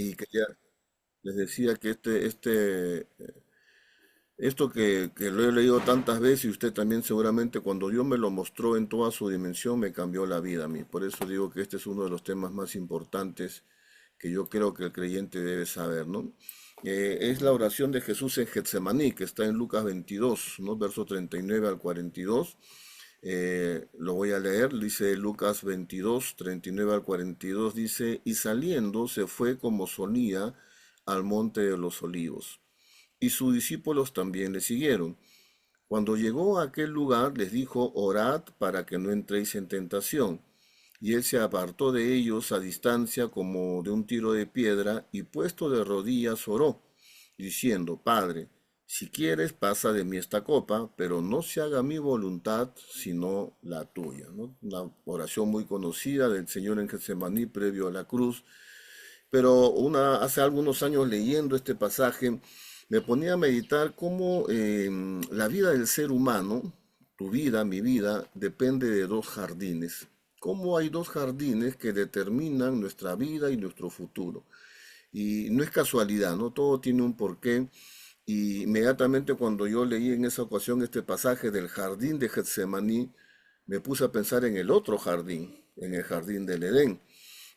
Y que ya les decía que esto que lo he leído tantas veces y usted también seguramente cuando Dios me lo mostró en toda su dimensión me cambió la vida a mí. Por eso digo que este es uno de los temas más importantes que yo creo que el creyente debe saber, ¿no? Es la oración de Jesús en Getsemaní, que está en Lucas 22, ¿no? Verso 39 al 42. Lo voy a leer, dice Lucas 22, 39 al 42, dice, y saliendo se fue como solía al monte de los olivos, y sus discípulos también le siguieron. Cuando llegó a aquel lugar les dijo, orad para que no entréis en tentación. Y él se apartó de ellos a distancia como de un tiro de piedra, y puesto de rodillas oró, diciendo, Padre, si quieres pasa de mí esta copa, pero no se haga mi voluntad sino la tuya, ¿no? Una oración muy conocida del Señor en Getsemaní previo a la cruz, pero hace algunos años leyendo este pasaje me ponía a meditar cómo la vida del ser humano, tu vida, mi vida, depende de dos jardines. Cómo hay dos jardines que determinan nuestra vida y nuestro futuro. Y no es casualidad, ¿no? Todo tiene un porqué. Y inmediatamente cuando yo leí en esa ocasión este pasaje del jardín de Getsemaní, me puse a pensar en el otro jardín, en el jardín del Edén.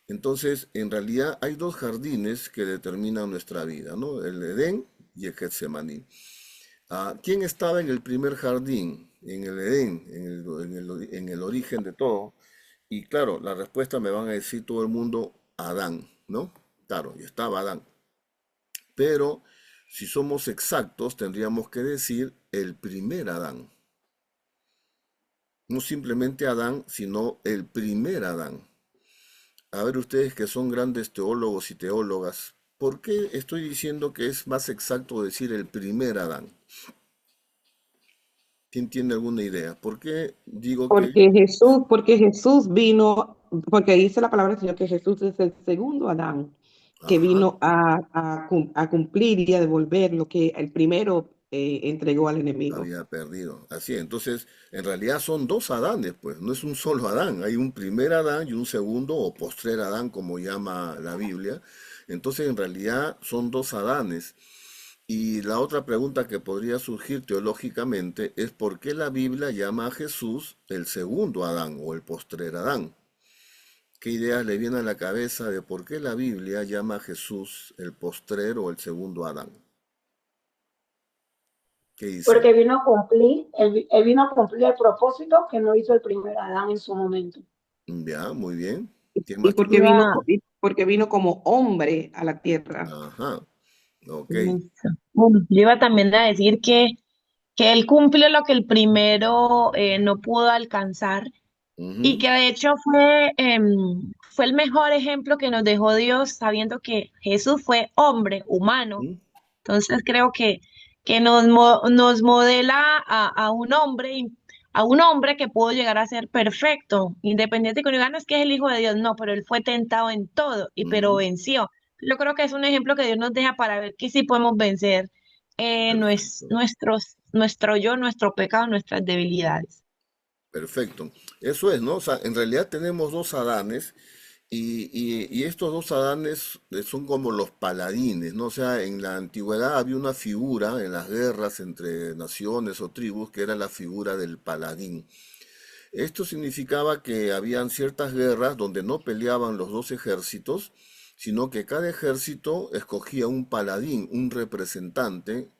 Entonces, en realidad hay dos jardines que determinan nuestra vida, ¿no? El Edén y el Getsemaní. ¿Quién estaba en el primer jardín? En el Edén, en el origen de todo. Y claro, la respuesta me van a decir todo el mundo, Adán, ¿no? Claro, y estaba Adán. Pero si somos exactos, tendríamos que decir el primer Adán. No simplemente Adán, sino el primer Adán. A ver ustedes que son grandes teólogos y teólogas, ¿por qué estoy diciendo que es más exacto decir el primer Adán? ¿Quién tiene alguna idea? ¿Por qué digo que... Porque Jesús vino, porque dice la palabra del Señor que Jesús es el segundo Adán, que Ajá, vino a cumplir y a devolver lo que el primero entregó al enemigo. había perdido. Así, entonces, en realidad son dos Adanes, pues, no es un solo Adán. Hay un primer Adán y un segundo o postrer Adán, como llama la Biblia. Entonces, en realidad son dos Adanes. Y la otra pregunta que podría surgir teológicamente es por qué la Biblia llama a Jesús el segundo Adán o el postrer Adán. ¿Qué ideas le viene a la cabeza de por qué la Biblia llama a Jesús el postrer o el segundo Adán? ¿Qué dicen? Porque vino a cumplir, él vino a cumplir el propósito que no hizo el primer Adán en su momento. Ya, muy bien. ¿Quién Y más tiene? y porque vino como hombre a la tierra. Ajá, ok. Listo. Bueno, yo iba también a decir que él cumple lo que el primero no pudo alcanzar y Ujú, que de hecho fue el mejor ejemplo que nos dejó Dios sabiendo que Jesús fue hombre, humano. ujú. Entonces creo que nos modela a un hombre que pudo llegar a ser perfecto, independiente que uno diga, "No, es que es el Hijo de Dios", no, pero él fue tentado en todo, pero Ujú. venció. Yo creo que es un ejemplo que Dios nos deja para ver que sí podemos vencer Perfecto, nuestro yo, nuestro pecado, nuestras debilidades. perfecto. Eso es, ¿no? O sea, en realidad tenemos dos Adanes y estos dos Adanes son como los paladines, ¿no? O sea, en la antigüedad había una figura en las guerras entre naciones o tribus que era la figura del paladín. Esto significaba que habían ciertas guerras donde no peleaban los dos ejércitos, sino que cada ejército escogía un paladín, un representante,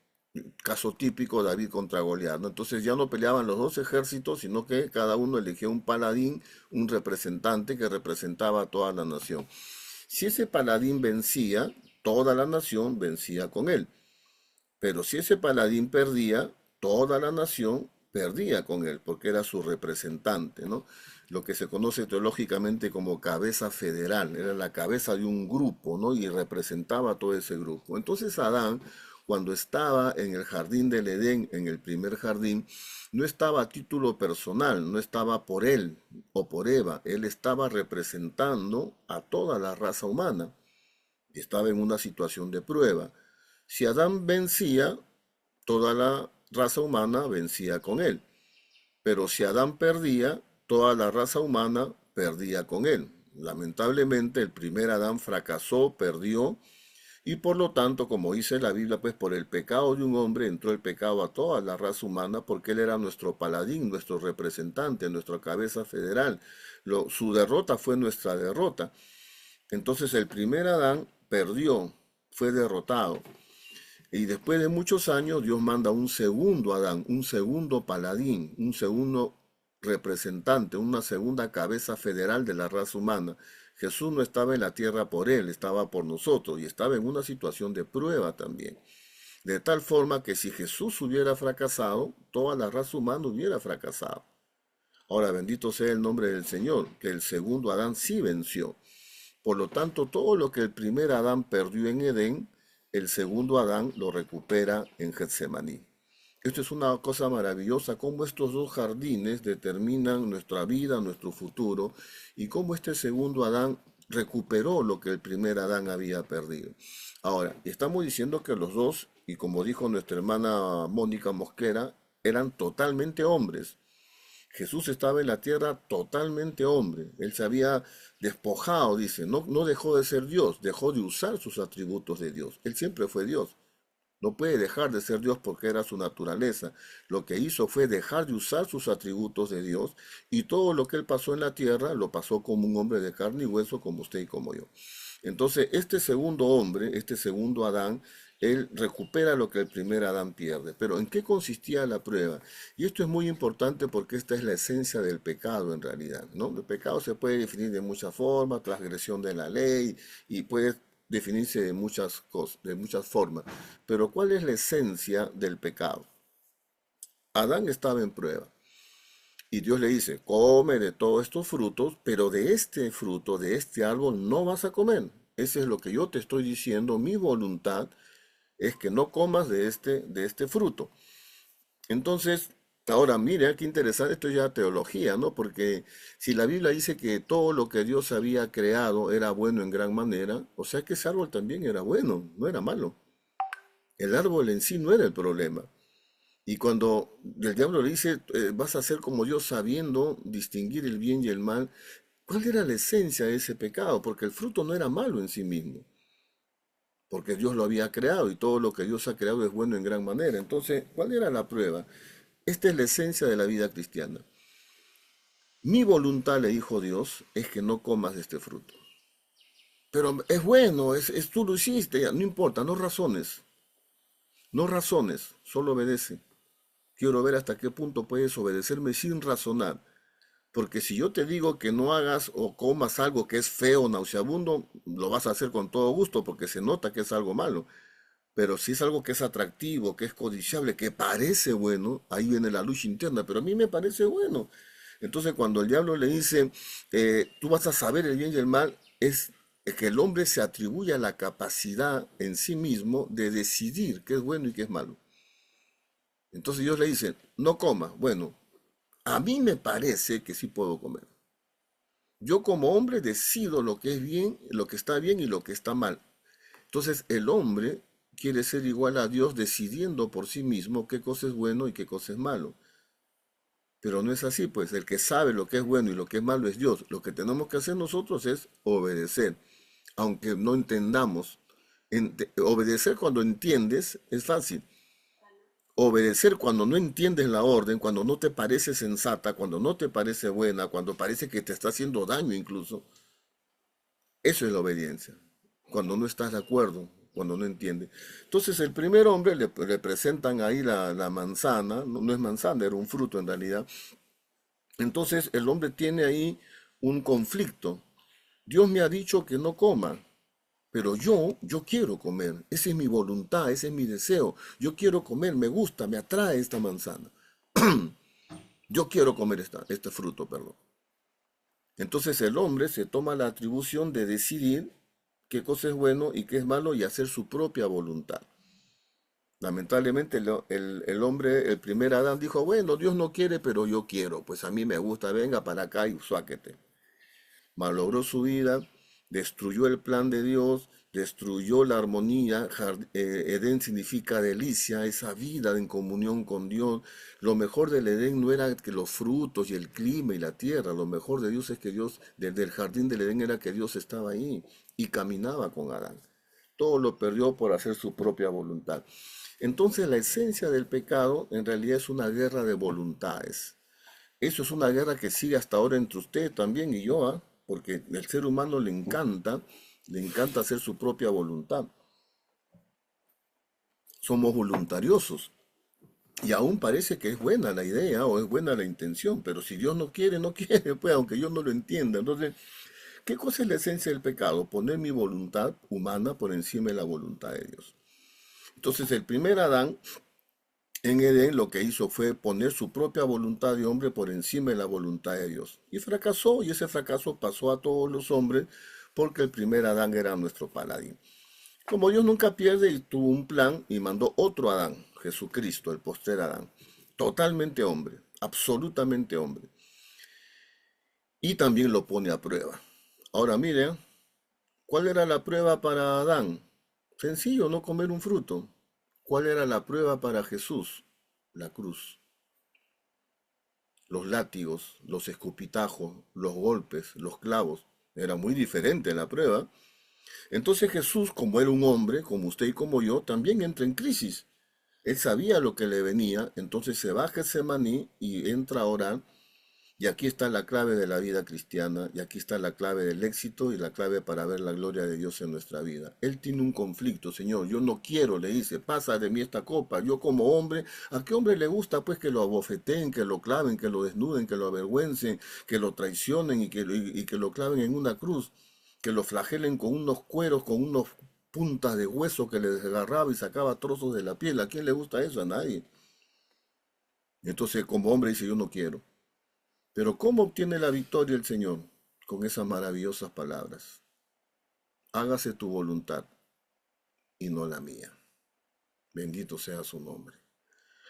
caso típico David contra Goliat, ¿no? Entonces ya no peleaban los dos ejércitos, sino que cada uno elegía un paladín, un representante que representaba a toda la nación. Si ese paladín vencía, toda la nación vencía con él. Pero si ese paladín perdía, toda la nación perdía con él, porque era su representante, ¿no? Lo que se conoce teológicamente como cabeza federal, era la cabeza de un grupo, ¿no? Y representaba a todo ese grupo. Entonces Adán, cuando estaba en el jardín del Edén, en el primer jardín, no estaba a título personal, no estaba por él o por Eva, él estaba representando a toda la raza humana y estaba en una situación de prueba. Si Adán vencía, toda la raza humana vencía con él. Pero si Adán perdía, toda la raza humana perdía con él. Lamentablemente el primer Adán fracasó, perdió, y por lo tanto, como dice la Biblia, pues por el pecado de un hombre entró el pecado a toda la raza humana, porque él era nuestro paladín, nuestro representante, nuestra cabeza federal. Su derrota fue nuestra derrota. Entonces el primer Adán perdió, fue derrotado. Y después de muchos años Dios manda un segundo Adán, un segundo paladín, un segundo representante, una segunda cabeza federal de la raza humana. Jesús no estaba en la tierra por él, estaba por nosotros y estaba en una situación de prueba también. De tal forma que si Jesús hubiera fracasado, toda la raza humana hubiera fracasado. Ahora bendito sea el nombre del Señor, que el segundo Adán sí venció. Por lo tanto, todo lo que el primer Adán perdió en Edén, el segundo Adán lo recupera en Getsemaní. Esto es una cosa maravillosa, cómo estos dos jardines determinan nuestra vida, nuestro futuro, y cómo este segundo Adán recuperó lo que el primer Adán había perdido. Ahora, estamos diciendo que los dos, y como dijo nuestra hermana Mónica Mosquera, eran totalmente hombres. Jesús estaba en la tierra totalmente hombre. Él se había despojado, dice, no dejó de ser Dios, dejó de usar sus atributos de Dios. Él siempre fue Dios. No puede dejar de ser Dios porque era su naturaleza. Lo que hizo fue dejar de usar sus atributos de Dios y todo lo que él pasó en la tierra lo pasó como un hombre de carne y hueso como usted y como yo. Entonces, este segundo hombre, este segundo Adán, él recupera lo que el primer Adán pierde. Pero ¿en qué consistía la prueba? Y esto es muy importante porque esta es la esencia del pecado en realidad, ¿no? El pecado se puede definir de muchas formas, transgresión de la ley, y puede definirse de muchas cosas, de muchas formas. Pero ¿cuál es la esencia del pecado? Adán estaba en prueba. Y Dios le dice, come de todos estos frutos, pero de este fruto, de este árbol, no vas a comer. Ese es lo que yo te estoy diciendo, mi voluntad es que no comas de este fruto. Entonces, ahora mire, qué interesante, esto es ya teología, ¿no? Porque si la Biblia dice que todo lo que Dios había creado era bueno en gran manera, o sea que ese árbol también era bueno, no era malo. El árbol en sí no era el problema. Y cuando el diablo le dice, vas a ser como Dios sabiendo distinguir el bien y el mal, ¿cuál era la esencia de ese pecado? Porque el fruto no era malo en sí mismo, porque Dios lo había creado y todo lo que Dios ha creado es bueno en gran manera. Entonces, ¿cuál era la prueba? Esta es la esencia de la vida cristiana. Mi voluntad, le dijo Dios, es que no comas de este fruto. Pero es bueno, tú lo hiciste, ya, no importa, no razones. No razones, solo obedece. Quiero ver hasta qué punto puedes obedecerme sin razonar. Porque si yo te digo que no hagas o comas algo que es feo, nauseabundo, lo vas a hacer con todo gusto porque se nota que es algo malo. Pero si es algo que es atractivo, que es codiciable, que parece bueno, ahí viene la lucha interna, pero a mí me parece bueno. Entonces cuando el diablo le dice, tú vas a saber el bien y el mal, es que el hombre se atribuye a la capacidad en sí mismo de decidir qué es bueno y qué es malo. Entonces Dios le dice, no coma. Bueno, a mí me parece que sí puedo comer. Yo como hombre decido lo que es bien, lo que está bien y lo que está mal. Entonces el hombre quiere ser igual a Dios decidiendo por sí mismo qué cosa es bueno y qué cosa es malo. Pero no es así, pues el que sabe lo que es bueno y lo que es malo es Dios. Lo que tenemos que hacer nosotros es obedecer, aunque no entendamos. Obedecer cuando entiendes es fácil. Obedecer cuando no entiendes la orden, cuando no te parece sensata, cuando no te parece buena, cuando parece que te está haciendo daño incluso, eso es la obediencia. Cuando no estás de acuerdo, cuando no entiendes. Entonces el primer hombre le presentan ahí la manzana, no es manzana, era un fruto en realidad. Entonces el hombre tiene ahí un conflicto. Dios me ha dicho que no coma, pero yo quiero comer. Esa es mi voluntad, ese es mi deseo. Yo quiero comer, me gusta, me atrae esta manzana. Yo quiero comer este fruto, perdón. Entonces el hombre se toma la atribución de decidir qué cosa es bueno y qué es malo y hacer su propia voluntad. Lamentablemente el hombre, el primer Adán dijo, bueno, Dios no quiere, pero yo quiero. Pues a mí me gusta, venga para acá y suáquete. Malogró su vida, destruyó el plan de Dios, destruyó la armonía. Edén significa delicia, esa vida en comunión con Dios. Lo mejor del Edén no era que los frutos y el clima y la tierra. Lo mejor de Dios es que Dios, desde el jardín del Edén, era que Dios estaba ahí y caminaba con Adán. Todo lo perdió por hacer su propia voluntad. Entonces la esencia del pecado en realidad es una guerra de voluntades. Eso es una guerra que sigue hasta ahora entre usted también y yo, ¿ah? Porque el ser humano le encanta hacer su propia voluntad. Somos voluntariosos. Y aún parece que es buena la idea o es buena la intención, pero si Dios no quiere, no quiere, pues aunque yo no lo entienda. Entonces, ¿qué cosa es la esencia del pecado? Poner mi voluntad humana por encima de la voluntad de Dios. Entonces, el primer Adán en Edén lo que hizo fue poner su propia voluntad de hombre por encima de la voluntad de Dios. Y fracasó, y ese fracaso pasó a todos los hombres porque el primer Adán era nuestro paladín. Como Dios nunca pierde, y tuvo un plan y mandó otro Adán, Jesucristo, el postrer Adán. Totalmente hombre, absolutamente hombre. Y también lo pone a prueba. Ahora miren, ¿cuál era la prueba para Adán? Sencillo, no comer un fruto. ¿Cuál era la prueba para Jesús? La cruz. Los látigos, los escupitajos, los golpes, los clavos. Era muy diferente la prueba. Entonces Jesús, como era un hombre, como usted y como yo, también entra en crisis. Él sabía lo que le venía, entonces se va a Getsemaní y entra a orar. Y aquí está la clave de la vida cristiana, y aquí está la clave del éxito y la clave para ver la gloria de Dios en nuestra vida. Él tiene un conflicto, Señor, yo no quiero, le dice, pasa de mí esta copa. Yo como hombre, ¿a qué hombre le gusta pues que lo abofeteen, que lo claven, que lo desnuden, que lo avergüencen, que lo traicionen y que lo claven en una cruz, que lo flagelen con unos cueros, con unos puntas de hueso que le desgarraba y sacaba trozos de la piel? ¿A quién le gusta eso? A nadie. Entonces como hombre dice, yo no quiero. Pero ¿cómo obtiene la victoria el Señor? Con esas maravillosas palabras. Hágase tu voluntad y no la mía. Bendito sea su nombre.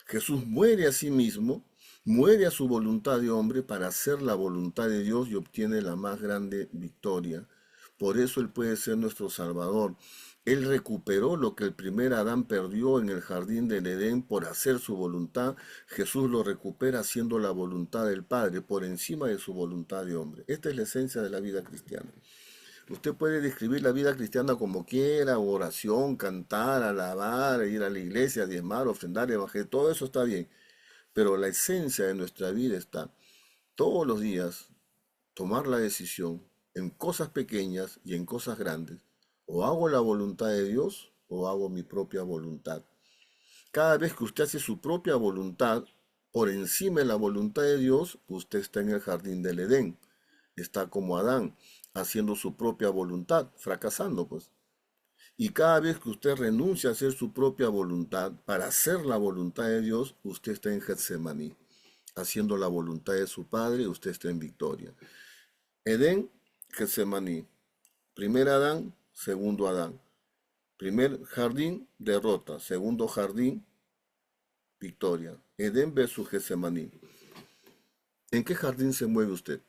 Jesús muere a sí mismo, muere a su voluntad de hombre para hacer la voluntad de Dios y obtiene la más grande victoria. Por eso Él puede ser nuestro Salvador. Él recuperó lo que el primer Adán perdió en el jardín del Edén por hacer su voluntad. Jesús lo recupera haciendo la voluntad del Padre por encima de su voluntad de hombre. Esta es la esencia de la vida cristiana. Usted puede describir la vida cristiana como quiera, oración, cantar, alabar, ir a la iglesia, diezmar, ofrendar, evangelizar, todo eso está bien. Pero la esencia de nuestra vida está todos los días tomar la decisión en cosas pequeñas y en cosas grandes. O hago la voluntad de Dios o hago mi propia voluntad. Cada vez que usted hace su propia voluntad por encima de la voluntad de Dios, usted está en el jardín del Edén. Está como Adán, haciendo su propia voluntad, fracasando pues. Y cada vez que usted renuncia a hacer su propia voluntad para hacer la voluntad de Dios, usted está en Getsemaní, haciendo la voluntad de su Padre, usted está en victoria. Edén, Getsemaní. Primer Adán, segundo Adán. Primer jardín, derrota. Segundo jardín, victoria. Edén versus Getsemaní. ¿En qué jardín se mueve usted?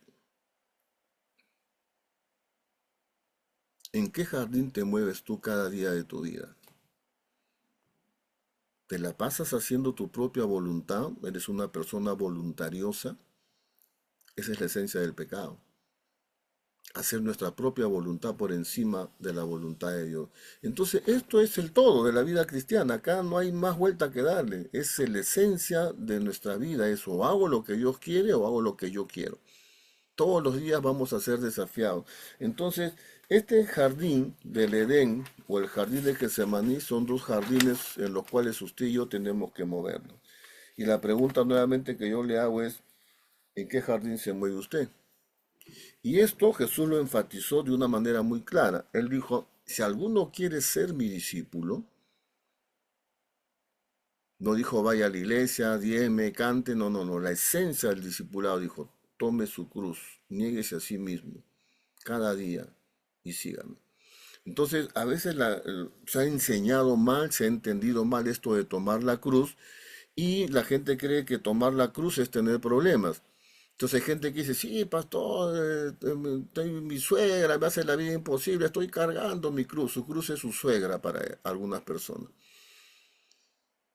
¿En qué jardín te mueves tú cada día de tu vida? ¿Te la pasas haciendo tu propia voluntad? ¿Eres una persona voluntariosa? Esa es la esencia del pecado. Hacer nuestra propia voluntad por encima de la voluntad de Dios. Entonces, esto es el todo de la vida cristiana. Acá no hay más vuelta que darle. Es la esencia de nuestra vida. Es o hago lo que Dios quiere o hago lo que yo quiero. Todos los días vamos a ser desafiados. Entonces, este jardín del Edén o el jardín de Getsemaní son dos jardines en los cuales usted y yo tenemos que movernos. Y la pregunta nuevamente que yo le hago es, ¿en qué jardín se mueve usted? Y esto Jesús lo enfatizó de una manera muy clara. Él dijo, si alguno quiere ser mi discípulo, no dijo vaya a la iglesia, diezme, cante, no. La esencia del discipulado dijo, tome su cruz, niéguese a sí mismo, cada día y sígame. Entonces, a veces se ha enseñado mal, se ha entendido mal esto de tomar la cruz y la gente cree que tomar la cruz es tener problemas. Entonces hay gente que dice, sí, pastor, mi suegra me hace la vida imposible, estoy cargando mi cruz. Su cruz es su suegra para algunas personas.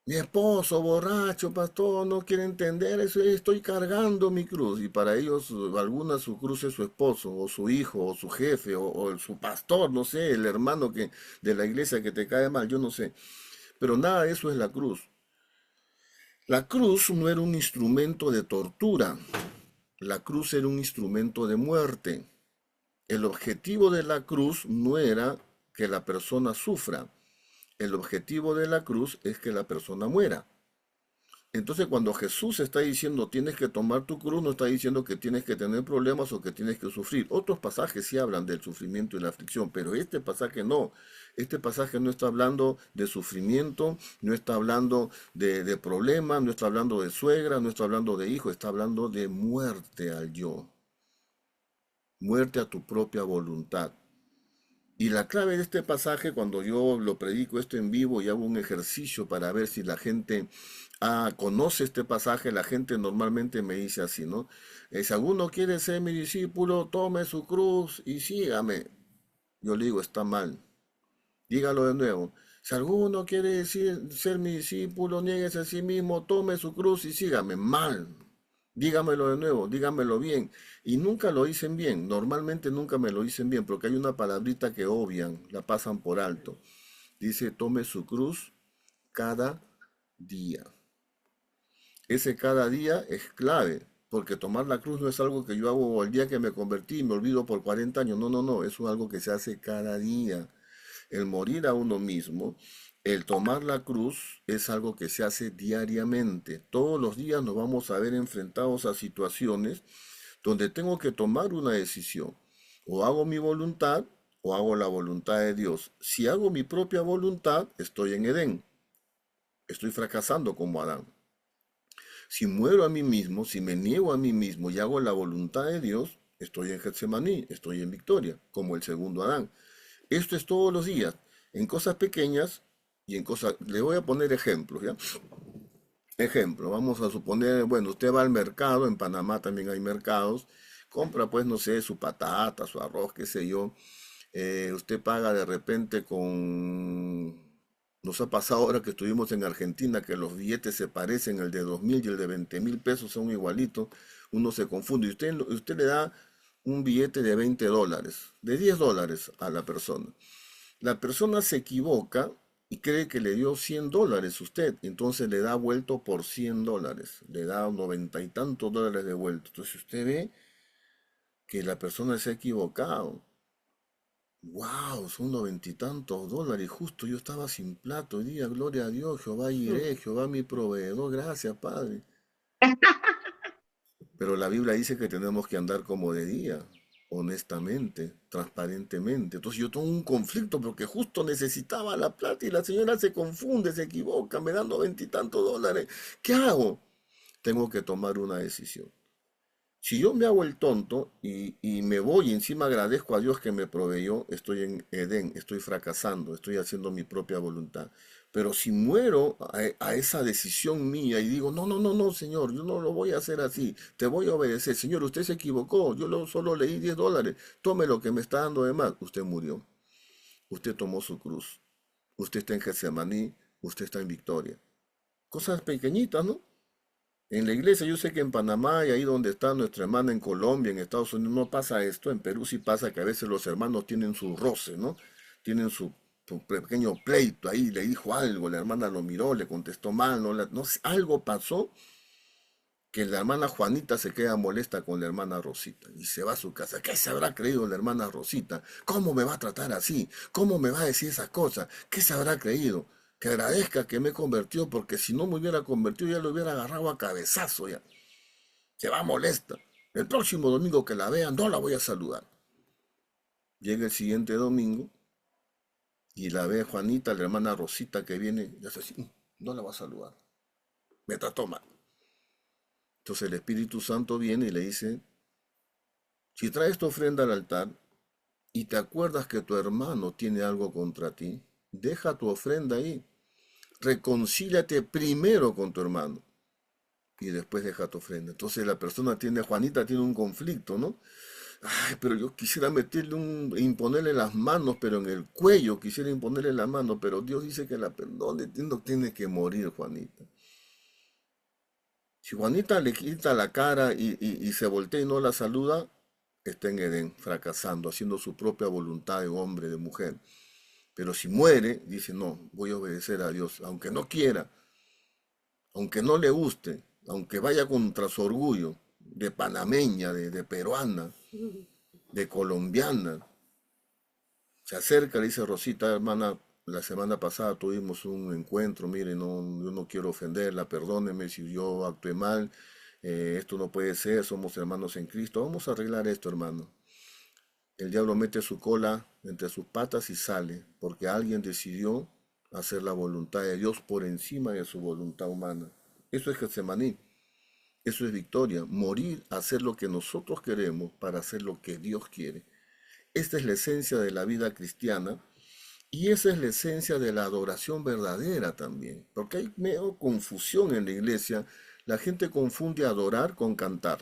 Mi esposo borracho, pastor, no quiere entender eso, estoy cargando mi cruz. Y para ellos, algunas su cruz es su esposo, o su hijo, o su jefe, o su pastor, no sé, el hermano de la iglesia que te cae mal, yo no sé. Pero nada de eso es la cruz. La cruz no era un instrumento de tortura, la cruz era un instrumento de muerte. El objetivo de la cruz no era que la persona sufra, el objetivo de la cruz es que la persona muera. Entonces cuando Jesús está diciendo tienes que tomar tu cruz, no está diciendo que tienes que tener problemas o que tienes que sufrir. Otros pasajes sí hablan del sufrimiento y la aflicción, pero este pasaje no. Este pasaje no está hablando de sufrimiento, no está hablando de problemas, no está hablando de suegra, no está hablando de hijo, está hablando de muerte al yo, muerte a tu propia voluntad. Y la clave de este pasaje, cuando yo lo predico esto en vivo y hago un ejercicio para ver si la gente conoce este pasaje, la gente normalmente me dice así, ¿no? Si alguno quiere ser mi discípulo, tome su cruz y sígame. Yo le digo, está mal. Dígalo de nuevo. Si alguno quiere ser mi discípulo, niéguese a sí mismo, tome su cruz y sígame. Mal. Dígamelo de nuevo, dígamelo bien. Y nunca lo dicen bien, normalmente nunca me lo dicen bien, porque hay una palabrita que obvian, la pasan por alto. Dice, tome su cruz cada día. Ese cada día es clave, porque tomar la cruz no es algo que yo hago el día que me convertí y me olvido por 40 años. No, no, no, eso es algo que se hace cada día. El morir a uno mismo, el tomar la cruz es algo que se hace diariamente. Todos los días nos vamos a ver enfrentados a situaciones donde tengo que tomar una decisión. O hago mi voluntad o hago la voluntad de Dios. Si hago mi propia voluntad, estoy en Edén. Estoy fracasando como Adán. Si muero a mí mismo, si me niego a mí mismo y hago la voluntad de Dios, estoy en Getsemaní, estoy en victoria, como el segundo Adán. Esto es todos los días, en cosas pequeñas y en cosas... Le voy a poner ejemplos, ¿ya? Ejemplo, vamos a suponer, bueno, usted va al mercado, en Panamá también hay mercados, compra pues, no sé, su patata, su arroz, qué sé yo. Usted paga de repente con... Nos ha pasado ahora que estuvimos en Argentina que los billetes se parecen, el de 2.000 y el de 20.000 pesos son igualitos, uno se confunde y usted le da un billete de 20 dólares, de 10 dólares a la persona. La persona se equivoca y cree que le dio 100 dólares usted, entonces le da vuelto por 100 dólares, le da 90 y tantos dólares de vuelto. Entonces usted ve que la persona se ha equivocado. Wow, son 90 y tantos dólares, justo yo estaba sin plata hoy día, gloria a Dios, Jehová iré, Jehová mi proveedor, gracias Padre. Pero la Biblia dice que tenemos que andar como de día, honestamente, transparentemente. Entonces yo tengo un conflicto porque justo necesitaba la plata y la señora se confunde, se equivoca, me dan 90 y tantos dólares. ¿Qué hago? Tengo que tomar una decisión. Si yo me hago el tonto y me voy y encima agradezco a Dios que me proveyó, estoy en Edén, estoy fracasando, estoy haciendo mi propia voluntad. Pero si muero a esa decisión mía y digo, no, no, no, no, Señor, yo no lo voy a hacer así, te voy a obedecer. Señor, usted se equivocó, solo leí 10 dólares, tome lo que me está dando de más. Usted murió, usted tomó su cruz, usted está en Getsemaní, usted está en victoria. Cosas pequeñitas, ¿no? En la iglesia, yo sé que en Panamá y ahí donde está nuestra hermana en Colombia, en Estados Unidos, no pasa esto. En Perú sí pasa que a veces los hermanos tienen su roce, ¿no? Tienen su pequeño pleito ahí, le dijo algo, la hermana lo miró, le contestó mal, no sé, algo pasó que la hermana Juanita se queda molesta con la hermana Rosita y se va a su casa. ¿Qué se habrá creído la hermana Rosita? ¿Cómo me va a tratar así? ¿Cómo me va a decir esas cosas? ¿Qué se habrá creído? Que agradezca que me convirtió, porque si no me hubiera convertido ya lo hubiera agarrado a cabezazo ya. Se va molesta. El próximo domingo que la vean no la voy a saludar. Llega el siguiente domingo y la ve Juanita, la hermana Rosita que viene, y hace así, no la va a saludar. Me trató mal. Entonces el Espíritu Santo viene y le dice, si traes tu ofrenda al altar y te acuerdas que tu hermano tiene algo contra ti, deja tu ofrenda ahí. Reconcíliate primero con tu hermano. y después deja tu ofrenda. Entonces la persona Juanita tiene un conflicto, ¿no? Ay, pero yo quisiera imponerle las manos, pero en el cuello quisiera imponerle las manos, pero Dios dice que la perdone, no tiene que morir, Juanita. Si Juanita le quita la cara y se voltea y no la saluda, está en Edén, fracasando, haciendo su propia voluntad de hombre, de mujer. Pero si muere, dice, no, voy a obedecer a Dios, aunque no quiera, aunque no le guste, aunque vaya contra su orgullo, de panameña, de peruana, de colombiana. Se acerca, le dice Rosita, hermana, la semana pasada tuvimos un encuentro, mire, no, yo no quiero ofenderla, perdóneme si yo actué mal, esto no puede ser, somos hermanos en Cristo, vamos a arreglar esto, hermano. El diablo mete su cola entre sus patas y sale, porque alguien decidió hacer la voluntad de Dios por encima de su voluntad humana. Eso es Getsemaní, eso es victoria, morir, hacer lo que nosotros queremos para hacer lo que Dios quiere. Esta es la esencia de la vida cristiana y esa es la esencia de la adoración verdadera también, porque hay medio confusión en la iglesia. La gente confunde adorar con cantar.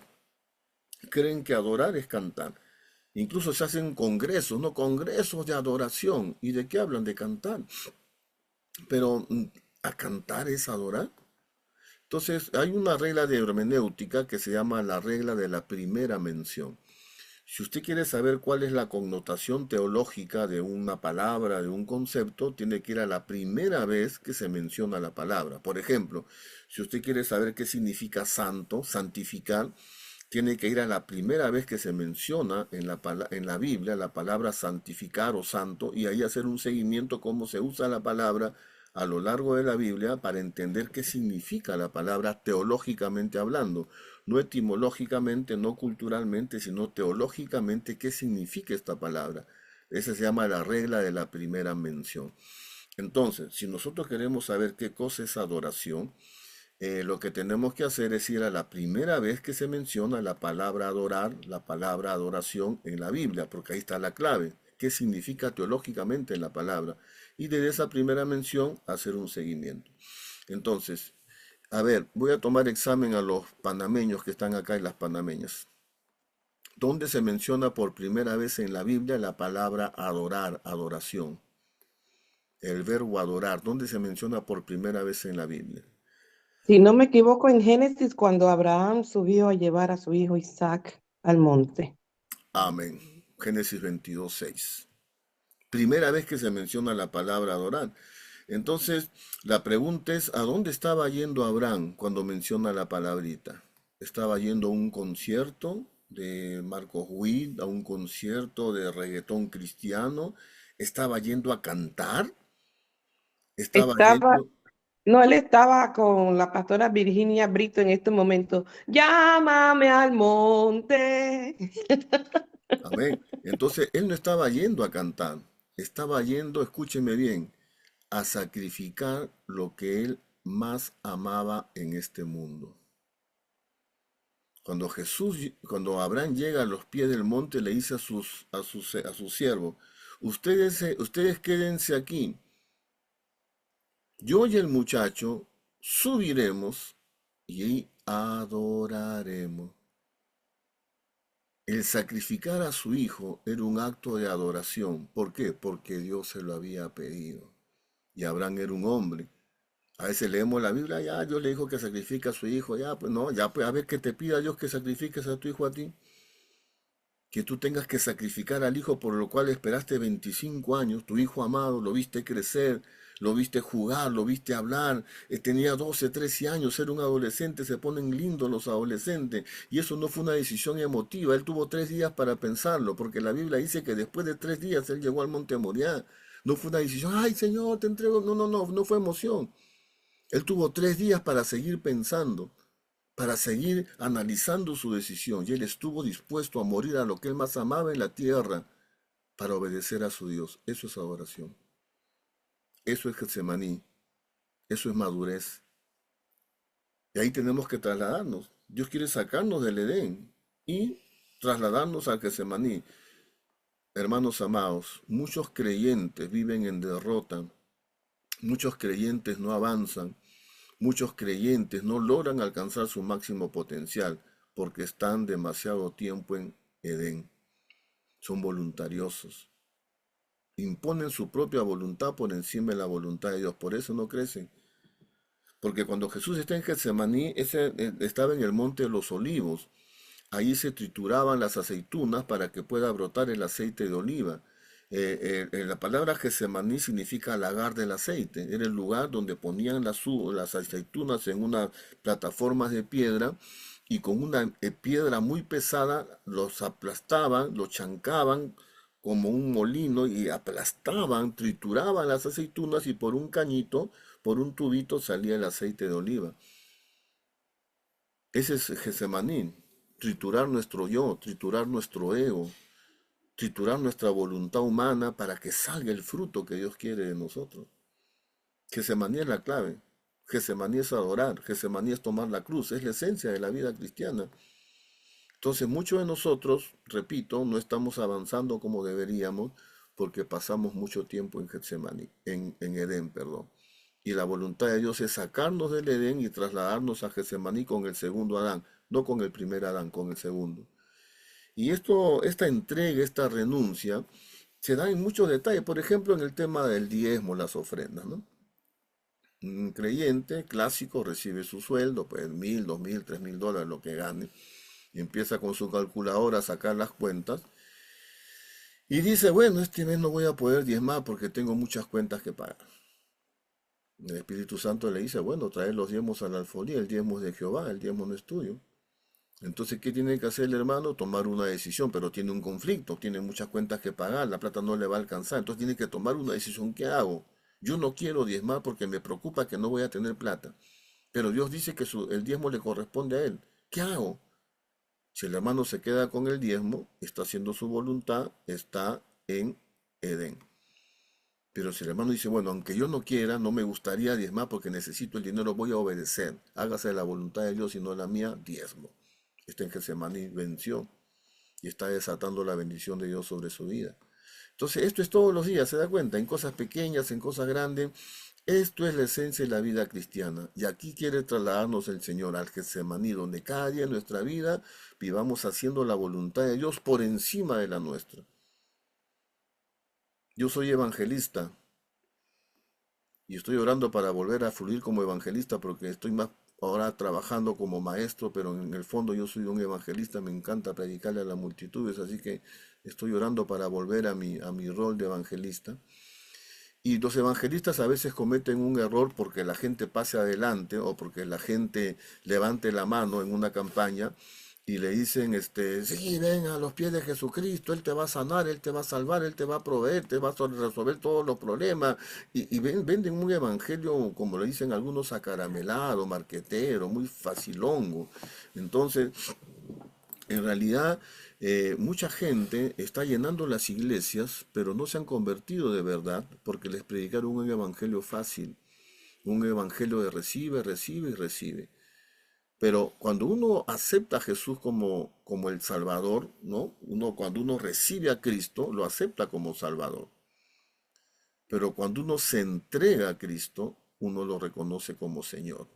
Creen que adorar es cantar. Incluso se hacen congresos, ¿no? Congresos de adoración. ¿Y de qué hablan? De cantar. Pero ¿a cantar es adorar? Entonces, hay una regla de hermenéutica que se llama la regla de la primera mención. Si usted quiere saber cuál es la connotación teológica de una palabra, de un concepto, tiene que ir a la primera vez que se menciona la palabra. Por ejemplo, si usted quiere saber qué significa santo, santificar, tiene que ir a la primera vez que se menciona en la Biblia la palabra santificar o santo y ahí hacer un seguimiento cómo se usa la palabra a lo largo de la Biblia para entender qué significa la palabra teológicamente hablando, no etimológicamente, no culturalmente, sino teológicamente qué significa esta palabra. Esa se llama la regla de la primera mención. Entonces, si nosotros queremos saber qué cosa es adoración, lo que tenemos que hacer es ir a la primera vez que se menciona la palabra adorar, la palabra adoración en la Biblia, porque ahí está la clave, qué significa teológicamente la palabra. Y desde esa primera mención hacer un seguimiento. Entonces, a ver, voy a tomar examen a los panameños que están acá y las panameñas. ¿Dónde se menciona por primera vez en la Biblia la palabra adorar, adoración? El verbo adorar, ¿dónde se menciona por primera vez en la Biblia? Si no me equivoco, en Génesis, cuando Abraham subió a llevar a su hijo Isaac al monte. Amén. Génesis 22:6. Primera vez que se menciona la palabra adorar. Entonces, la pregunta es, ¿a dónde estaba yendo Abraham cuando menciona la palabrita? ¿Estaba yendo a un concierto de Marcos Witt, a un concierto de reggaetón cristiano? ¿Estaba yendo a cantar? ¿Estaba Estaba, yendo... no, él estaba con la pastora Virginia Brito en este momento. Llámame al monte. Amén. Entonces, él no estaba yendo a cantar, estaba yendo, escúcheme bien, a sacrificar lo que él más amaba en este mundo. Cuando Abraham llega a los pies del monte, le dice a sus siervos, ustedes quédense aquí, yo y el muchacho subiremos y adoraremos. El sacrificar a su hijo era un acto de adoración. ¿Por qué? Porque Dios se lo había pedido. Y Abraham era un hombre. A veces leemos la Biblia, ya Dios le dijo que sacrifique a su hijo, ya pues no, ya pues a ver que te pida Dios que sacrifiques a tu hijo a ti. Que tú tengas que sacrificar al hijo por lo cual esperaste 25 años, tu hijo amado, lo viste crecer, lo viste jugar, lo viste hablar, tenía 12, 13 años, era un adolescente, se ponen lindos los adolescentes, y eso no fue una decisión emotiva, él tuvo 3 días para pensarlo, porque la Biblia dice que después de 3 días él llegó al monte Moriah, no fue una decisión, ay Señor, te entrego, no fue emoción, él tuvo 3 días para seguir pensando, para seguir analizando su decisión, y él estuvo dispuesto a morir a lo que él más amaba en la tierra para obedecer a su Dios. Eso es adoración. Eso es Getsemaní. Eso es madurez. Y ahí tenemos que trasladarnos. Dios quiere sacarnos del Edén y trasladarnos al Getsemaní. Hermanos amados, muchos creyentes viven en derrota. Muchos creyentes no avanzan Muchos creyentes no logran alcanzar su máximo potencial porque están demasiado tiempo en Edén. Son voluntariosos. Imponen su propia voluntad por encima de la voluntad de Dios. Por eso no crecen. Porque cuando Jesús está en Getsemaní, estaba en el monte de los olivos. Ahí se trituraban las aceitunas para que pueda brotar el aceite de oliva. La palabra Getsemaní significa lagar del aceite. Era el lugar donde ponían las aceitunas en unas plataformas de piedra y con una piedra muy pesada los aplastaban, los chancaban como un molino y aplastaban, trituraban las aceitunas y por un cañito, por un tubito salía el aceite de oliva. Ese es Getsemaní, triturar nuestro yo, triturar nuestro ego, triturar nuestra voluntad humana para que salga el fruto que Dios quiere de nosotros. Getsemaní es la clave. Getsemaní es adorar. Getsemaní es tomar la cruz. Es la esencia de la vida cristiana. Entonces muchos de nosotros, repito, no estamos avanzando como deberíamos porque pasamos mucho tiempo en Getsemaní, en Edén, perdón. Y la voluntad de Dios es sacarnos del Edén y trasladarnos a Getsemaní con el segundo Adán, no con el primer Adán, con el segundo. Y esta entrega, esta renuncia, se da en muchos detalles. Por ejemplo, en el tema del diezmo, las ofrendas, ¿no? Un creyente clásico recibe su sueldo, pues 1.000, 2.000, 3.000 dólares, lo que gane, y empieza con su calculadora a sacar las cuentas, y dice, bueno, este mes no voy a poder diezmar porque tengo muchas cuentas que pagar. El Espíritu Santo le dice, bueno, trae los diezmos a la alfolía, el diezmo es de Jehová, el diezmo no es tuyo. Entonces, ¿qué tiene que hacer el hermano? Tomar una decisión, pero tiene un conflicto, tiene muchas cuentas que pagar, la plata no le va a alcanzar, entonces tiene que tomar una decisión. ¿Qué hago? Yo no quiero diezmar porque me preocupa que no voy a tener plata, pero Dios dice que el diezmo le corresponde a él. ¿Qué hago? Si el hermano se queda con el diezmo, está haciendo su voluntad, está en Edén. Pero si el hermano dice, bueno, aunque yo no quiera, no me gustaría diezmar porque necesito el dinero, voy a obedecer. Hágase la voluntad de Dios y no la mía, diezmo. Este en Getsemaní venció y está desatando la bendición de Dios sobre su vida. Entonces, esto es todos los días, se da cuenta, en cosas pequeñas, en cosas grandes. Esto es la esencia de la vida cristiana. Y aquí quiere trasladarnos el Señor al Getsemaní, donde cada día en nuestra vida vivamos haciendo la voluntad de Dios por encima de la nuestra. Yo soy evangelista y estoy orando para volver a fluir como evangelista porque estoy más ahora trabajando como maestro, pero en el fondo yo soy un evangelista, me encanta predicarle a las multitudes, así que estoy orando para volver a mi rol de evangelista. Y los evangelistas a veces cometen un error porque la gente pase adelante o porque la gente levante la mano en una campaña y le dicen, sí, ven a los pies de Jesucristo, Él te va a sanar, Él te va a salvar, Él te va a proveer, te va a resolver todos los problemas. Y venden un evangelio, como le dicen algunos, acaramelado, marquetero, muy facilongo. Entonces, en realidad, mucha gente está llenando las iglesias, pero no se han convertido de verdad porque les predicaron un evangelio fácil, un evangelio de recibe, recibe y recibe. Pero cuando uno acepta a Jesús como el Salvador, ¿no? Cuando uno recibe a Cristo, lo acepta como Salvador. Pero cuando uno se entrega a Cristo, uno lo reconoce como Señor.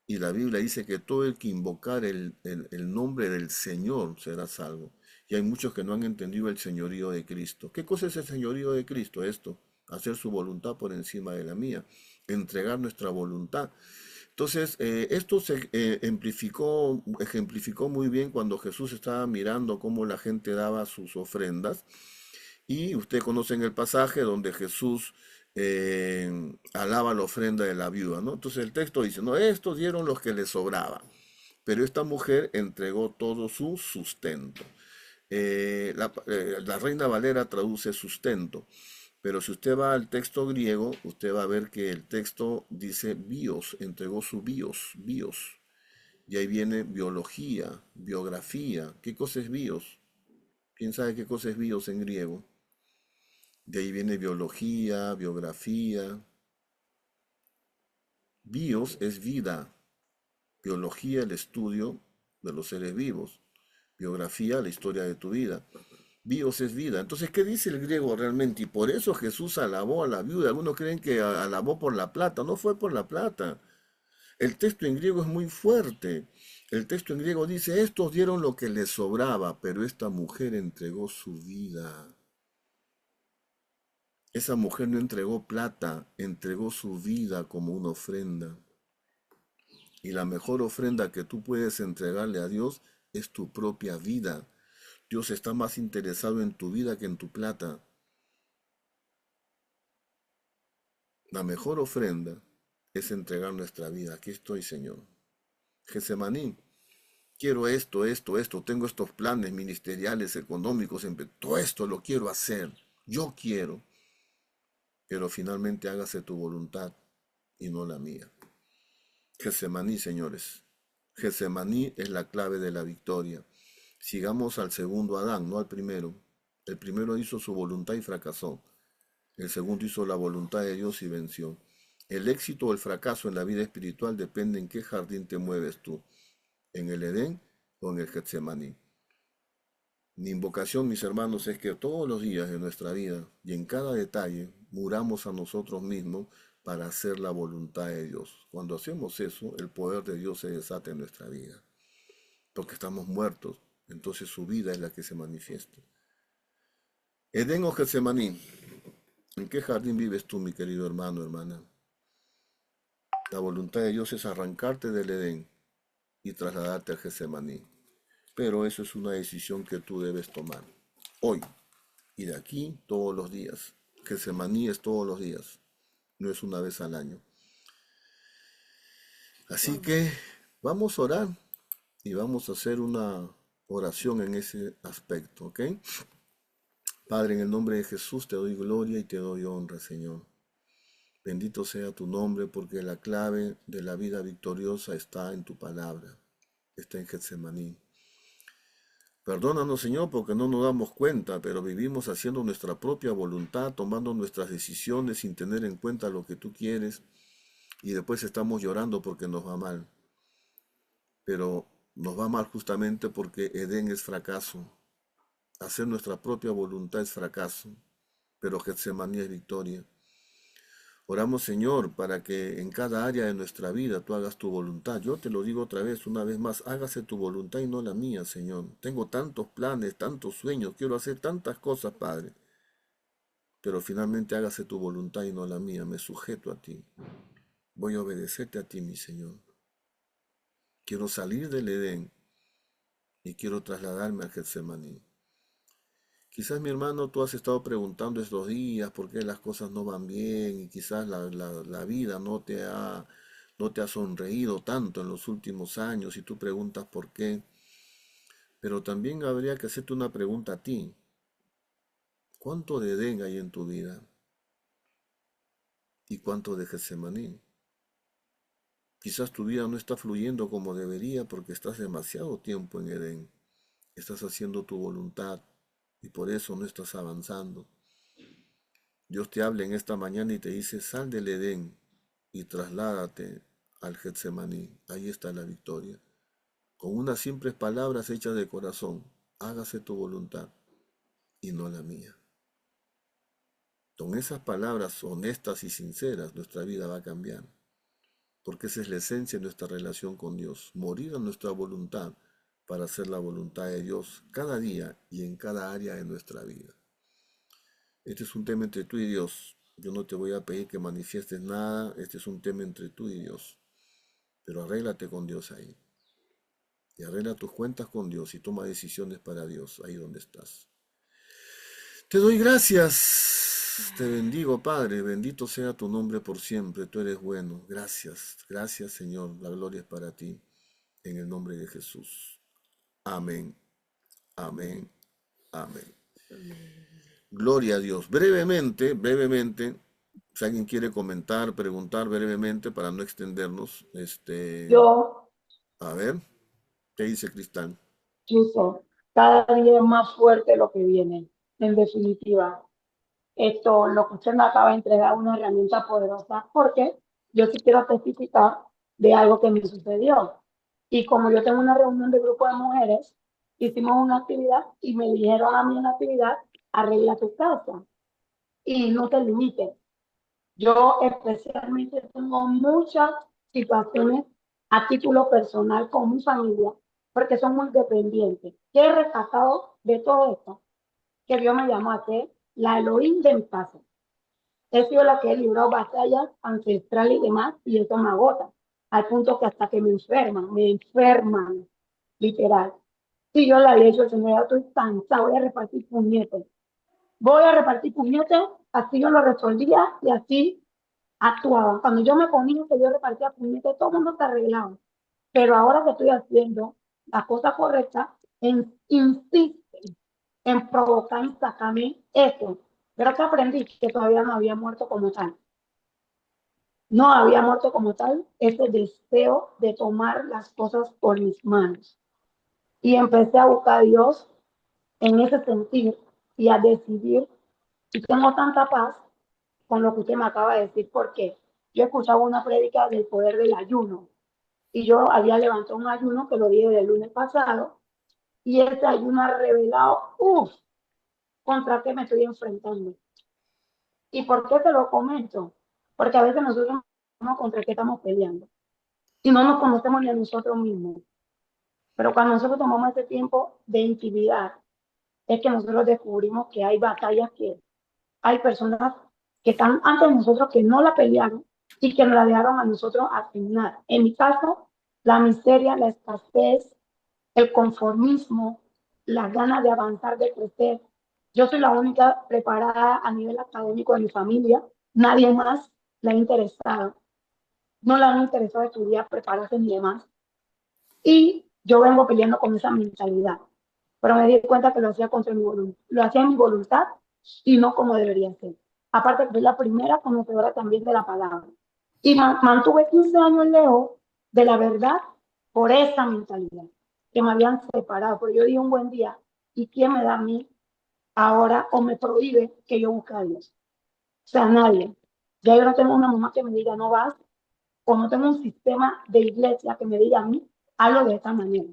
Y la Biblia dice que todo el que invocar el nombre del Señor será salvo. Y hay muchos que no han entendido el señorío de Cristo. ¿Qué cosa es el señorío de Cristo? Esto, hacer su voluntad por encima de la mía, entregar nuestra voluntad. Entonces, esto se ejemplificó muy bien cuando Jesús estaba mirando cómo la gente daba sus ofrendas. Y ustedes conocen el pasaje donde Jesús alaba la ofrenda de la viuda, ¿no? Entonces el texto dice, no, estos dieron los que les sobraba, pero esta mujer entregó todo su sustento. La Reina Valera traduce sustento, pero si usted va al texto griego, usted va a ver que el texto dice bios, entregó su bios. Y ahí viene biología, biografía. ¿Qué cosa es bios? ¿Quién sabe qué cosa es bios en griego? De ahí viene biología, biografía. Bios es vida. Biología, el estudio de los seres vivos. Biografía, la historia de tu vida. Bios es vida. Entonces, ¿qué dice el griego realmente? Y por eso Jesús alabó a la viuda. Algunos creen que alabó por la plata. No fue por la plata. El texto en griego es muy fuerte. El texto en griego dice, estos dieron lo que les sobraba, pero esta mujer entregó su vida. Esa mujer no entregó plata, entregó su vida como una ofrenda. Y la mejor ofrenda que tú puedes entregarle a Dios es tu propia vida. Dios está más interesado en tu vida que en tu plata. La mejor ofrenda es entregar nuestra vida. Aquí estoy, Señor. Getsemaní, quiero esto, tengo estos planes ministeriales, económicos, todo esto lo quiero hacer. Yo quiero, pero finalmente hágase tu voluntad y no la mía. Getsemaní, señores. Getsemaní es la clave de la victoria. Sigamos al segundo Adán, no al primero. El primero hizo su voluntad y fracasó. El segundo hizo la voluntad de Dios y venció. El éxito o el fracaso en la vida espiritual depende en qué jardín te mueves tú, en el Edén o en el Getsemaní. Mi invocación, mis hermanos, es que todos los días de nuestra vida y en cada detalle muramos a nosotros mismos para hacer la voluntad de Dios. Cuando hacemos eso, el poder de Dios se desata en nuestra vida, porque estamos muertos, entonces su vida es la que se manifiesta. Edén o Getsemaní, ¿en qué jardín vives tú, mi querido hermano, hermana? La voluntad de Dios es arrancarte del Edén y trasladarte al Getsemaní. Pero eso es una decisión que tú debes tomar hoy y de aquí todos los días. Getsemaní es todos los días, no es una vez al año. Así que vamos a orar y vamos a hacer una oración en ese aspecto, ¿ok? Padre, en el nombre de Jesús te doy gloria y te doy honra, Señor. Bendito sea tu nombre, porque la clave de la vida victoriosa está en tu palabra, está en Getsemaní. Perdónanos, Señor, porque no nos damos cuenta, pero vivimos haciendo nuestra propia voluntad, tomando nuestras decisiones sin tener en cuenta lo que tú quieres, y después estamos llorando porque nos va mal. Pero nos va mal justamente porque Edén es fracaso. Hacer nuestra propia voluntad es fracaso, pero Getsemaní es victoria. Oramos, Señor, para que en cada área de nuestra vida tú hagas tu voluntad. Yo te lo digo otra vez, una vez más, hágase tu voluntad y no la mía, Señor. Tengo tantos planes, tantos sueños, quiero hacer tantas cosas, Padre. Pero finalmente hágase tu voluntad y no la mía. Me sujeto a ti. Voy a obedecerte a ti, mi Señor. Quiero salir del Edén y quiero trasladarme al Getsemaní. Quizás, mi hermano, tú has estado preguntando estos días por qué las cosas no van bien y quizás la vida no te ha sonreído tanto en los últimos años y tú preguntas por qué. Pero también habría que hacerte una pregunta a ti. ¿Cuánto de Edén hay en tu vida? ¿Y cuánto de Getsemaní? Quizás tu vida no está fluyendo como debería porque estás demasiado tiempo en Edén. Estás haciendo tu voluntad y por eso no estás avanzando. Dios te habla en esta mañana y te dice, sal del Edén y trasládate al Getsemaní. Ahí está la victoria. Con unas simples palabras hechas de corazón, hágase tu voluntad y no la mía. Con esas palabras honestas y sinceras, nuestra vida va a cambiar. Porque esa es la esencia de nuestra relación con Dios. Morir a nuestra voluntad para hacer la voluntad de Dios cada día y en cada área de nuestra vida. Este es un tema entre tú y Dios. Yo no te voy a pedir que manifiestes nada. Este es un tema entre tú y Dios. Pero arréglate con Dios ahí. Y arregla tus cuentas con Dios y toma decisiones para Dios ahí donde estás. Te doy gracias. Te bendigo, Padre. Bendito sea tu nombre por siempre. Tú eres bueno. Gracias. Gracias, Señor. La gloria es para ti. En el nombre de Jesús. Amén. Amén. Amén. Gloria a Dios. Brevemente, si alguien quiere comentar, preguntar brevemente para no extendernos, Yo, a ver, ¿qué dice Cristal? Chuzo, cada día es más fuerte lo que viene. En definitiva, lo que usted me acaba de entregar es una herramienta poderosa porque yo sí quiero testificar de algo que me sucedió. Y como yo tengo una reunión de grupo de mujeres, hicimos una actividad y me dijeron a mí en la actividad, arregla tu casa y no te limites. Yo especialmente tengo muchas situaciones a título personal con mi familia, porque son muy dependientes. ¿Qué he rescatado de todo esto? Que Dios me llamó a ser la Elohim de mi casa. He sido la que he librado batallas ancestrales y demás, y eso me agota, al punto que hasta que me enferman, literal. Si yo le había dicho al Señor, ya estoy cansada, voy a repartir puñetes, así yo lo resolvía y así actuaba. Cuando yo me ponía que yo repartía puñetes, todo el mundo se arreglaba. Pero ahora que estoy haciendo la cosa correcta, insiste en provocar y sacarme eso. Pero que aprendí que todavía no había muerto como tal. No había muerto como tal ese deseo de tomar las cosas por mis manos. Y empecé a buscar a Dios en ese sentir y a decidir. Y tengo tanta paz con lo que usted me acaba de decir, porque yo escuchaba una prédica del poder del ayuno. Y yo había levantado un ayuno que lo dije el lunes pasado. Y ese ayuno ha revelado, contra qué me estoy enfrentando. ¿Y por qué te lo comento? Porque a veces nosotros no sabemos contra qué estamos peleando y no nos conocemos ni a nosotros mismos. Pero cuando nosotros tomamos ese tiempo de intimidad, es que nosotros descubrimos que hay batallas, que hay personas que están antes de nosotros que no la pelearon y que nos la dejaron a nosotros asignar. En mi caso, la miseria, la escasez, el conformismo, las ganas de avanzar, de crecer. Yo soy la única preparada a nivel académico de mi familia, nadie más le ha interesado, no le han interesado estudiar, prepararse ni demás. Y yo vengo peleando con esa mentalidad, pero me di cuenta que lo hacía contra mi voluntad, lo hacía en mi voluntad y no como debería ser. Aparte que fui la primera conocedora también de la palabra. Y mantuve 15 años lejos de la verdad por esa mentalidad, que me habían separado. Pero yo dije un buen día, ¿y quién me da a mí ahora o me prohíbe que yo busque a Dios? O sea, nadie. Ya yo no tengo una mamá que me diga no vas, o no tengo un sistema de iglesia que me diga a mí, hazlo de esta manera.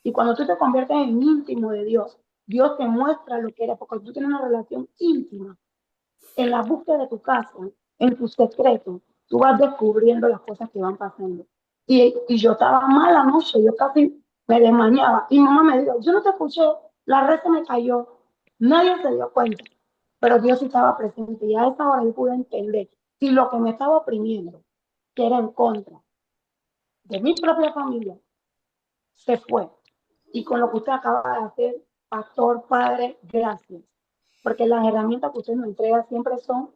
Y cuando tú te conviertes en íntimo de Dios, Dios te muestra lo que eres, porque tú tienes una relación íntima. En la búsqueda de tu casa, en tus secretos, tú vas descubriendo las cosas que van pasando. Y yo estaba mal anoche, yo casi me desmayaba. Y mamá me dijo, yo no te escuché, la red se me cayó. Nadie se dio cuenta, pero Dios sí estaba presente. Y a esa hora yo pude entender si lo que me estaba oprimiendo, que era en contra de mi propia familia, se fue. Y con lo que usted acaba de hacer, pastor, padre, gracias. Porque las herramientas que usted nos entrega siempre son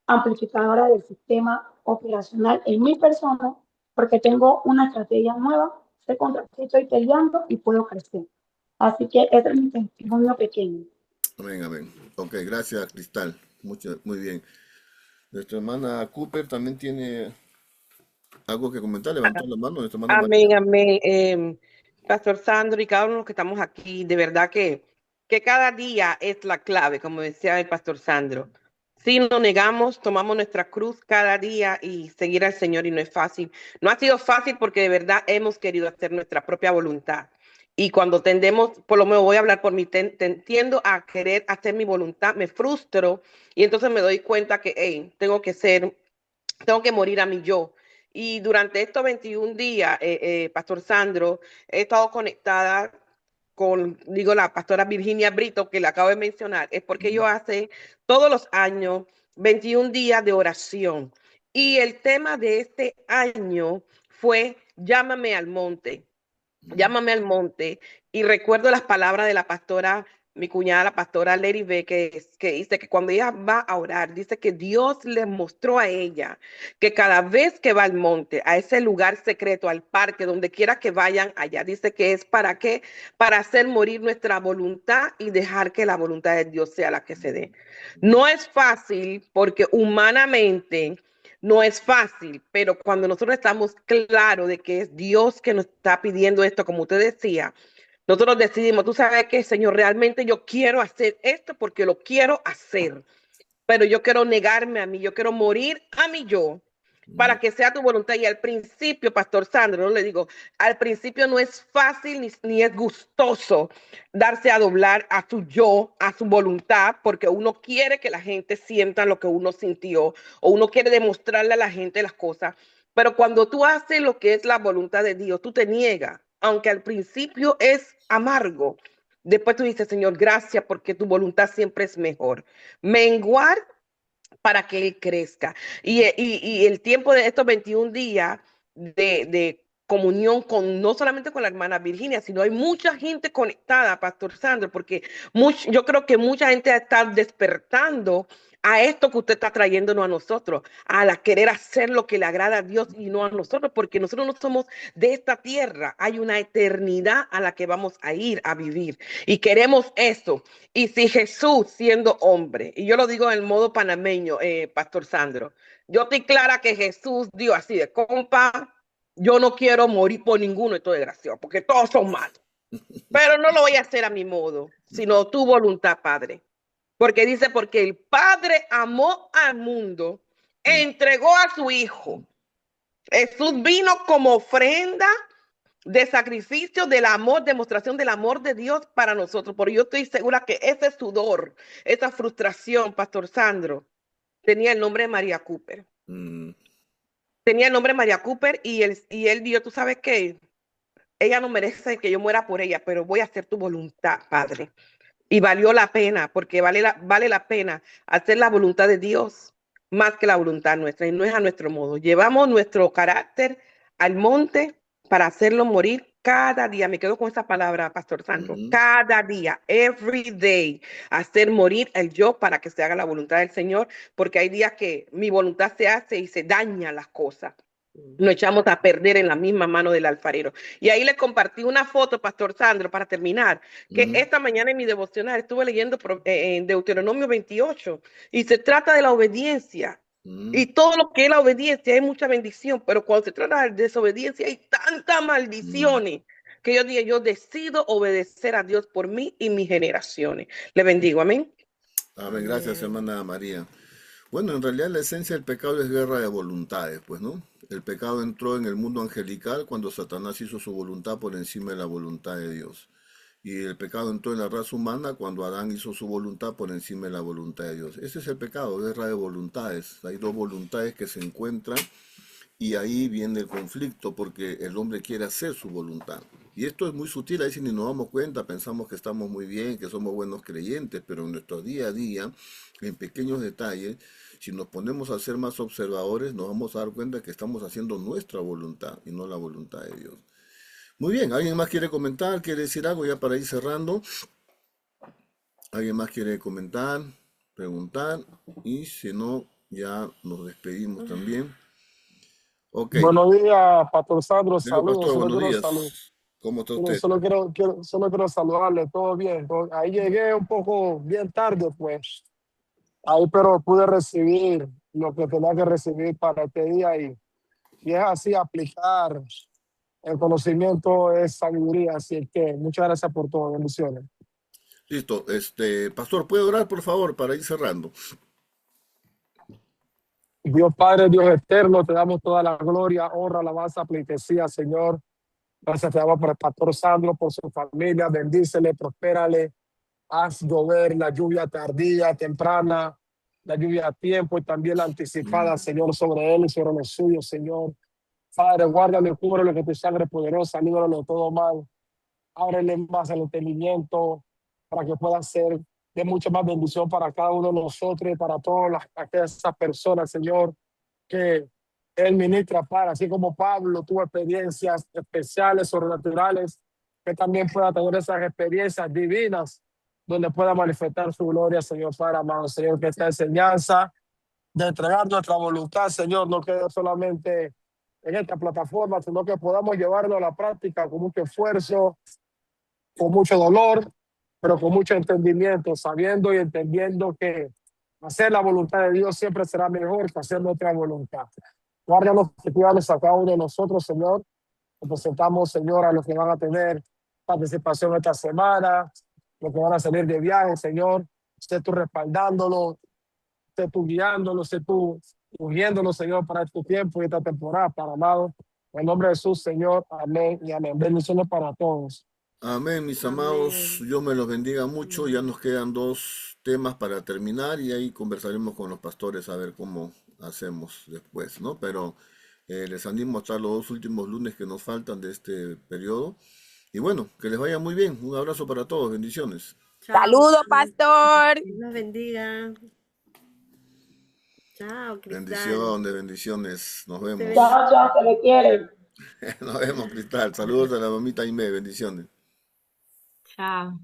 amplificadoras del sistema operacional en mi persona, porque tengo una estrategia nueva, sé contra qué estoy peleando y puedo crecer. Así que ese es mi testimonio pequeño. Amén, amén. Ok, gracias, Cristal. Muy bien. Nuestra hermana Cooper también tiene algo que comentar. Levantó la mano, nuestra hermana María. Amén, amén. Pastor Sandro y cada uno de los que estamos aquí, de verdad que cada día es la clave, como decía el Pastor Sandro. Si nos negamos, tomamos nuestra cruz cada día y seguir al Señor y no es fácil. No ha sido fácil porque de verdad hemos querido hacer nuestra propia voluntad. Y cuando tendemos, por lo menos voy a hablar por mí, tiendo a querer hacer mi voluntad, me frustro y entonces me doy cuenta que hey, tengo que morir a mi yo. Y durante estos 21 días, Pastor Sandro, he estado conectada con, digo, la pastora Virginia Brito, que le acabo de mencionar, es porque yo hace todos los años 21 días de oración. Y el tema de este año fue Llámame al monte. Llámame al monte. Y recuerdo las palabras de la pastora, mi cuñada, la pastora Lady B, que dice que cuando ella va a orar, dice que Dios le mostró a ella que cada vez que va al monte, a ese lugar secreto, al parque, donde quiera que vayan allá, dice que es para qué, para hacer morir nuestra voluntad y dejar que la voluntad de Dios sea la que se dé. No es fácil porque humanamente no es fácil, pero cuando nosotros estamos claros de que es Dios que nos está pidiendo esto, como usted decía, nosotros decidimos, tú sabes que, Señor, realmente yo quiero hacer esto porque lo quiero hacer, pero yo quiero negarme a mí, yo quiero morir a mí yo, para que sea tu voluntad. Y al principio, Pastor Sandro, no le digo, al principio no es fácil ni es gustoso darse a doblar a su yo, a su voluntad, porque uno quiere que la gente sienta lo que uno sintió, o uno quiere demostrarle a la gente las cosas. Pero cuando tú haces lo que es la voluntad de Dios, tú te niegas, aunque al principio es amargo. Después tú dices, Señor, gracias porque tu voluntad siempre es mejor. Menguar para que Él crezca. Y el tiempo de estos 21 días de comunión con no solamente con la hermana Virginia, sino hay mucha gente conectada, Pastor Sandro, porque yo creo que mucha gente está despertando a esto que usted está trayéndonos a nosotros, a la querer hacer lo que le agrada a Dios y no a nosotros, porque nosotros no somos de esta tierra, hay una eternidad a la que vamos a ir a vivir y queremos eso. Y si Jesús, siendo hombre, y yo lo digo en el modo panameño, Pastor Sandro, yo estoy clara que Jesús dio así de compa, yo no quiero morir por ninguno de estos desgraciados, porque todos son malos. Pero no lo voy a hacer a mi modo, sino tu voluntad, Padre. Porque dice, porque el Padre amó al mundo, entregó a su Hijo. Jesús vino como ofrenda de sacrificio del amor, demostración del amor de Dios para nosotros. Porque yo estoy segura que ese sudor, esa frustración, Pastor Sandro, tenía el nombre de María Cooper. Mm. Tenía el nombre de María Cooper y él dijo, tú sabes qué, ella no merece que yo muera por ella, pero voy a hacer tu voluntad, Padre. Y valió la pena, porque vale la pena hacer la voluntad de Dios más que la voluntad nuestra, y no es a nuestro modo. Llevamos nuestro carácter al monte para hacerlo morir cada día. Me quedo con esa palabra, Pastor Sandro. Cada día, every day, hacer morir el yo para que se haga la voluntad del Señor, porque hay días que mi voluntad se hace y se dañan las cosas. Nos echamos a perder en la misma mano del alfarero. Y ahí les compartí una foto, Pastor Sandro, para terminar, que esta mañana en mi devocional estuve leyendo en Deuteronomio 28 y se trata de la obediencia. Y todo lo que es la obediencia hay mucha bendición, pero cuando se trata de desobediencia hay tantas maldiciones que yo dije, yo decido obedecer a Dios por mí y mis generaciones. Le bendigo, amén. Amén, gracias, hermana María. Bueno, en realidad la esencia del pecado es guerra de voluntades, pues, ¿no? El pecado entró en el mundo angelical cuando Satanás hizo su voluntad por encima de la voluntad de Dios. Y el pecado entró en la raza humana cuando Adán hizo su voluntad por encima de la voluntad de Dios. Ese es el pecado, guerra de voluntades. Hay dos voluntades que se encuentran y ahí viene el conflicto porque el hombre quiere hacer su voluntad. Y esto es muy sutil, ahí si ni nos damos cuenta, pensamos que estamos muy bien, que somos buenos creyentes, pero en nuestro día a día, en pequeños detalles, si nos ponemos a ser más observadores, nos vamos a dar cuenta que estamos haciendo nuestra voluntad y no la voluntad de Dios. Muy bien, ¿alguien más quiere comentar? ¿Quiere decir algo ya para ir cerrando? ¿Alguien más quiere comentar, preguntar? Y si no, ya nos despedimos también. Ok. Buenos días, Pastor Sandro. Señor Saludos. Pastor, Solo buenos quiero días. ¿Cómo está usted? solo quiero saludarle. Todo bien. Ahí llegué un poco bien tarde, pues. Ahí, pero pude recibir lo que tenía que recibir para este día y es así, aplicar el conocimiento es sabiduría. Así que muchas gracias por todo. Bendiciones. Listo. Pastor, ¿puede orar, por favor, para ir cerrando? Dios Padre, Dios eterno, te damos toda la gloria, honra, alabanza, pleitesía, Señor. Gracias te damos por el Pastor Sandro, por su familia. Bendícele, prospérale. Haz llover la lluvia tardía, temprana, la lluvia a tiempo y también la anticipada, Señor, sobre él y sobre los suyos, Señor. Padre, guárdale, cúbrele que tu sangre poderosa, líbralo de todo mal. Ábrele más el entendimiento para que pueda ser de mucha más bendición para cada uno de nosotros y para todas aquellas personas, Señor, que Él ministra para, así como Pablo tuvo experiencias especiales, sobrenaturales, que también pueda tener esas experiencias divinas donde pueda manifestar su gloria, Señor Padre amado. Señor, que esta enseñanza de entregar nuestra voluntad, Señor, no quede solamente en esta plataforma, sino que podamos llevarlo a la práctica con mucho esfuerzo, con mucho dolor, pero con mucho entendimiento, sabiendo y entendiendo que hacer la voluntad de Dios siempre será mejor que hacer nuestra voluntad. Guárdanos y cuídanos a cada uno de nosotros, Señor. Representamos, Señor, a los que van a tener participación esta semana, los que van a salir de viaje, Señor. Sé tú respaldándolo, sé tú guiándolo, sé tú ungiéndolo, Señor, para este tiempo y esta temporada, para amado. En nombre de Jesús, Señor. Amén y amén. Bendiciones para todos. Amén, mis amados. Dios me los bendiga mucho. Ya nos quedan dos temas para terminar y ahí conversaremos con los pastores a ver cómo hacemos después, ¿no? Pero Les animo a estar los 2 últimos lunes que nos faltan de este periodo. Y bueno, que les vaya muy bien. Un abrazo para todos. Bendiciones. Chao. Saludos, pastor. Dios los bendiga. Chao, Cristal. Bendiciones, bendiciones. Nos vemos. bendiga. Chao, chao, se le quiere. Nos vemos, Cristal. Saludos a la mamita Aimee. Bendiciones. Chao.